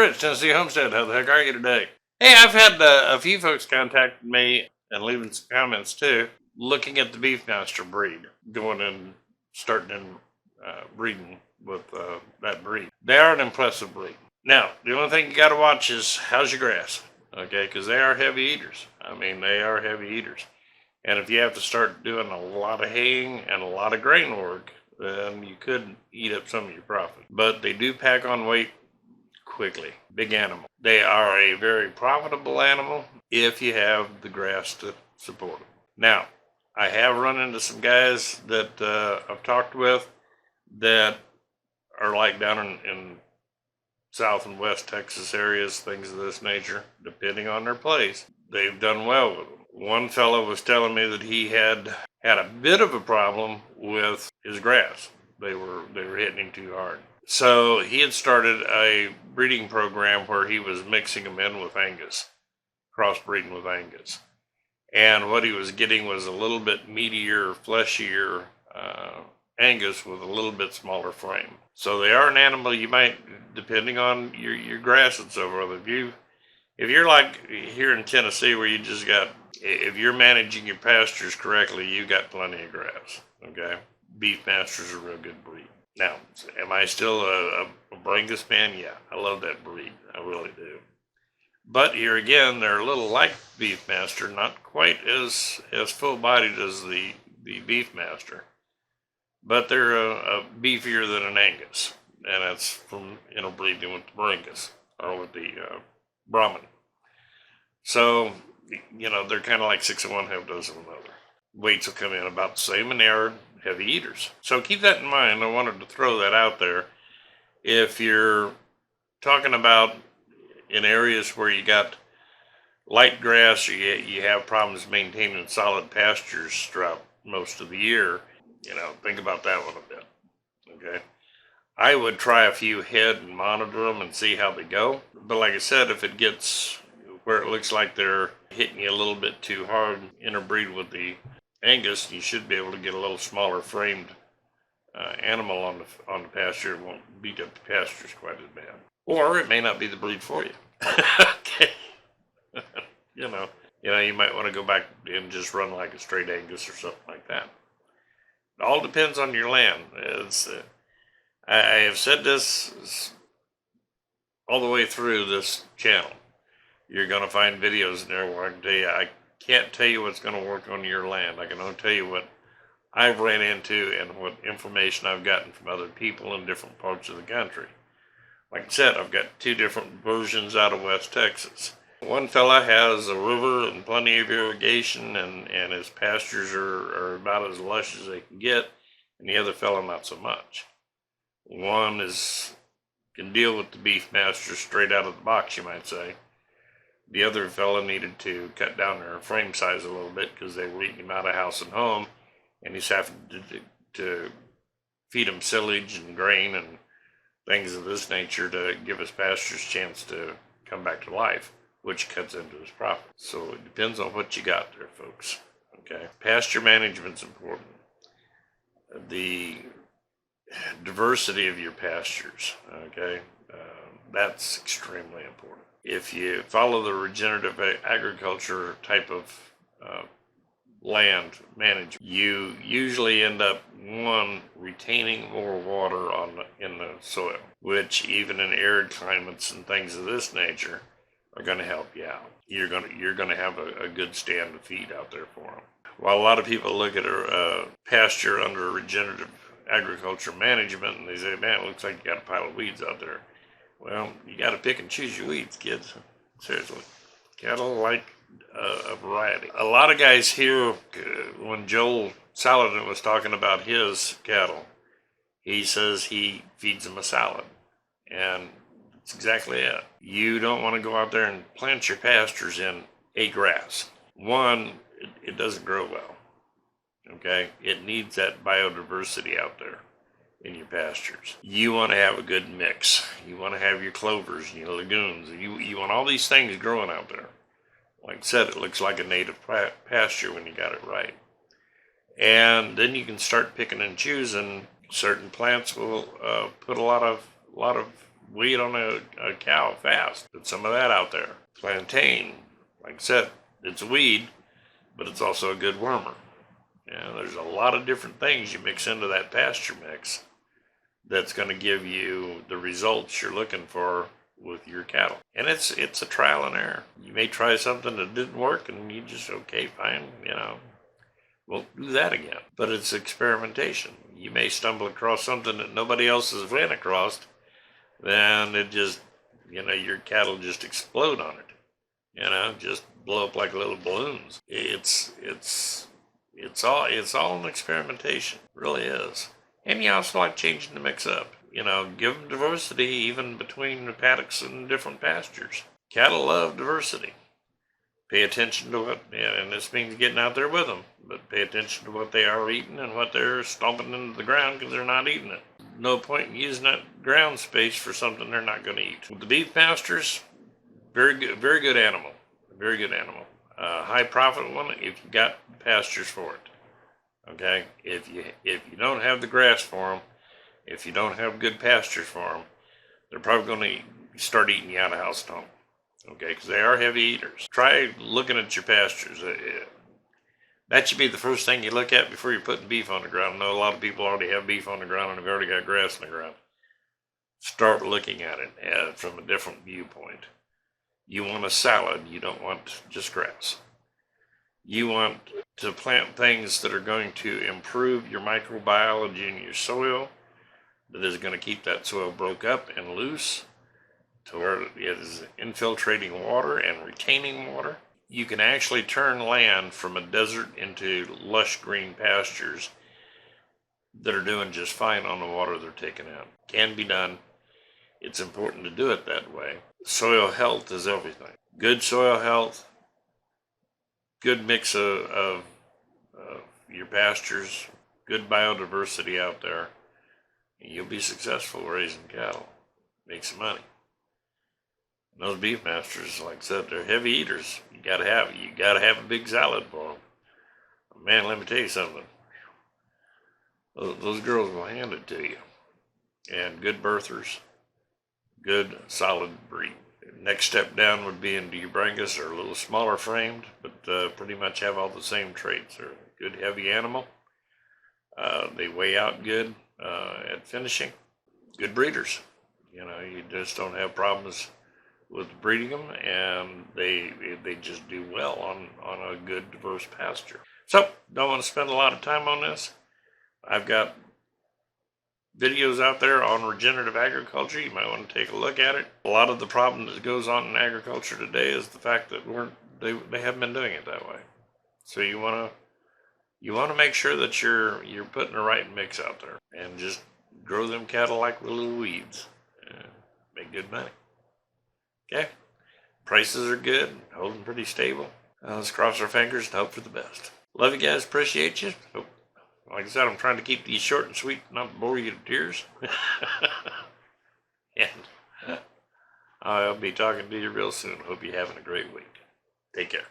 Rich, Tennessee Homestead. How the heck are you today? Hey, I've had a few folks contact me and leaving some comments too, looking at the Beefmaster breed, going and starting and breeding with that breed. They are an impressive breed. Now, the only thing you got to watch is how's your grass, okay? Because they are heavy eaters. I mean, they are heavy eaters. And if you have to start doing a lot of haying and a lot of grain work, then you could eat up some of your profit. But they do pack on weight quickly. Big animal. They are a very profitable animal if you have the grass to support them. Now, I have run into some guys that I've talked with that are like down in South and West Texas areas, things of this nature, depending on their place. They've done well with them. One fellow was telling me that he had a bit of a problem with his grass. They were hitting him too hard. So he had started a breeding program where he was mixing them in with Angus, crossbreeding with Angus. And what he was getting was a little bit meatier, fleshier Angus with a little bit smaller frame. So they are an animal you might, depending on your grass and so forth. If you're like here in Tennessee where you just got, if you're managing your pastures correctly, you got plenty of grass, okay? Beefmaster's a real good breed. Now, am I still a Brangus fan? Yeah, I love that breed. I really do. But here again, they're a little like Beefmaster, not quite as full-bodied as the Beefmaster. But they're a beefier than an Angus. And that's from interbreeding with the Brangus, or with the Brahman. So, they're kind of like 6 of one, half dozen of another. Weights will come in about the same, and they are heavy eaters. So keep that in mind. I wanted to throw that out there. If you're talking about in areas where you got light grass or you have problems maintaining solid pastures throughout most of the year, think about that one a bit. Okay. I would try a few head and monitor them and see how they go. But like I said, if it gets where it looks like they're hitting you a little bit too hard, interbreed with the Angus, you should be able to get a little smaller framed animal on the pasture. It won't beat up the pastures quite as bad. Or it may not be the breed for you. Okay. You might want to go back and just run like a straight Angus or something like that. It all depends on your land. I have said this all the way through this channel. You're going to find videos in there where I can tell you, I can't tell you what's going to work on your land. I can only tell you what I've ran into and what information I've gotten from other people in different parts of the country. Like I said, I've got 2 different versions out of West Texas. One fella has a river and plenty of irrigation, and his pastures are about as lush as they can get, and the other fella not so much. One can deal with the Beefmaster straight out of the box, you might say. The other fella needed to cut down their frame size a little bit because they were eating him out of house and home, and he's having to feed him silage and grain and things of this nature to give his pastures a chance to come back to life, which cuts into his profit. So it depends on what you got there, folks. Okay, pasture management's important. The diversity of your pastures, okay, that's extremely important. If you follow the regenerative agriculture type of land management, you usually end up, one, retaining more water in the soil, which even in arid climates and things of this nature are going to help you out. You're going to have a good stand to feed out there for them. While a lot of people look at a pasture under regenerative agriculture management and they say, man, it looks like you got a pile of weeds out there. Well, you got to pick and choose your weeds, kids. Seriously. Cattle like a variety. A lot of guys here, when Joel Saladin was talking about his cattle, he says he feeds them a salad. And that's exactly it. You don't want to go out there and plant your pastures in a grass. One, it doesn't grow well. Okay? It needs that biodiversity out there in your pastures. You want to have a good mix. You want to have your clovers, your legumes. You want all these things growing out there. Like I said, it looks like a native pasture when you got it right. And then you can start picking and choosing. Certain plants will put a lot of weed on a cow fast. Put some of that out there. Plantain, like I said, it's a weed, but it's also a good wormer. There's a lot of different things you mix into that pasture mix that's going to give you the results you're looking for with your cattle. And it's a trial and error. You may try something that didn't work and you just, okay, fine, we'll do that again. But it's experimentation. You may stumble across something that nobody else has ran across, then it just, your cattle just explode on it. Just blow up like little balloons. It's all an experimentation. It really is. And you also like changing the mix up. Give them diversity even between the paddocks and different pastures. Cattle love diversity. Pay attention to what, and this means getting out there with them, but pay attention to what they are eating and what they're stomping into the ground because they're not eating it. No point in using that ground space for something they're not going to eat. With the Beefmasters, very good animal. Very good animal. High profit one if you got pastures for it. Okay? If you don't have the grass for them, if you don't have good pastures for them, they're probably going to start eating you out of house and home. Okay? Because they are heavy eaters. Try looking at your pastures. That should be the first thing you look at before you're putting beef on the ground. I know a lot of people already have beef on the ground and have already got grass on the ground. Start looking at it from a different viewpoint. You want a salad, you don't want just grass. You want to plant things that are going to improve your microbiology in your soil, that is going to keep that soil broke up and loose to where it is infiltrating water and retaining water. You can actually turn land from a desert into lush green pastures that are doing just fine on the water they're taking out. Can be done. It's important to do it that way. Soil health is everything. Good soil health, good mix of your pastures, good biodiversity out there, and you'll be successful raising cattle. Make some money. And those Beefmasters, like I said, they're heavy eaters. You gotta have a big salad for them. Man, let me tell you something. Those girls will hand it to you. And good birthers, good solid breed. Next step down would be into your Brangus, or a little smaller framed, but pretty much have all the same traits. They're a good heavy animal. They weigh out good at finishing. Good breeders. You just don't have problems with breeding them, and they just do well on a good diverse pasture. So, don't want to spend a lot of time on this. I've got videos out there on regenerative agriculture. You might want to take a look at it. A lot of the problem that goes on in agriculture today is the fact that they haven't been doing it that way. So you want to make sure that you're putting the right mix out there, and just grow them cattle like little weeds. Make good money. Okay, prices are good, holding pretty stable. Let's cross our fingers and hope for the best. Love you guys, appreciate you. Hope, like I said, I'm trying to keep these short and sweet, not bore you to tears. And I'll be talking to you real soon. Hope you're having a great week. Take care.